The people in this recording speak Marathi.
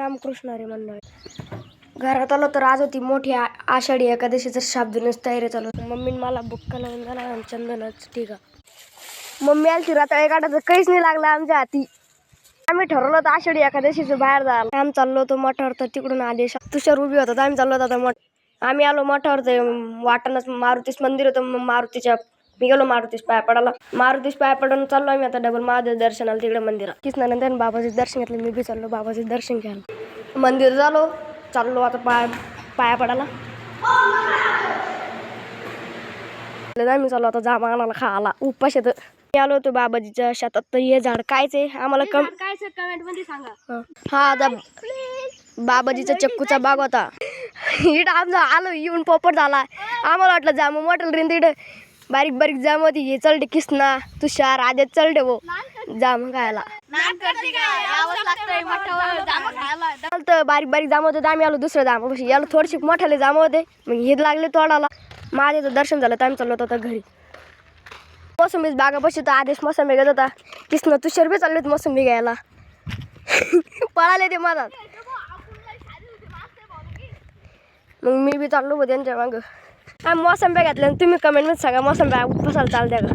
रामकृष्ण हरी मंडळ. घरात आलो तर आज होती मोठी आषाढी एकादशीचं शाब्दीनच तयारी चालू. मम्मीने मला बुक्का लावून दिला आणि चंदनाच ठीक आहे. मम्मी आली रात्र काढायचं काहीच नाही लागला आमच्या हाती. आम्ही ठरवलं होतं आषाढी एकादशीचं बाहेर जायला. आम्ही चाललो होतो मठावर, तर तिकडून आदेश तुषार उभी होता. आम्ही चाललो होतो मठ. आम्ही आलो मठावर, ते वाटणच मारुतीस मंदिर होतं. मारुतीच्या मी गेलो मारुतीस पाया पडायला. मारुतीस पाया पडून चाललो आम्ही आता डबल महादेव दर्शनाला तिकडे मंदिरात. किसनानंतर बाबाचे दर्शन घेतलं. मी बी चाललो बाबाचे दर्शन घ्यायला. मंदिर झालो, चाललो आता पाया पडायला. आम्ही चाललो आता जामा आणायला खायला. उपास येतं. मी आलो होतो बाबाजीच्या शेतात. तर हे झाड कायच आहे आम्हाला कमेंट मध्ये सांगा. हा आता बाबाजीचा चक्कूचा बाग होता. इथं आमचा आलो येऊन पोपट झाला. आम्हाला वाटलं जाम मोठं रिंद. इथं बारीक बारीक जाम होती. हे चलते किसना तुषार आदेश चलते वो जाम खायला. बारीक बारीक जाम होते. आम्ही आलो दुसरं जाम याला थोडीशी मोठाले जाम होते. मग हे लागले तोडाला. माझ्याचं दर्शन झालं तर आम्ही चाललो होतो घरी. मोसंबीच बागापाशी तर आदेश मोसंबी घेत होता. किसना तुषार बी चालले मोसंबी घ्यायला. पळाले ते मधात. मग मी बी चाललो होते त्यांच्या मागं. मोसंब्या घेतल्या. तुम्ही कमेंट मध्ये सांगा मोसंब्या उपसाला चालत्या का.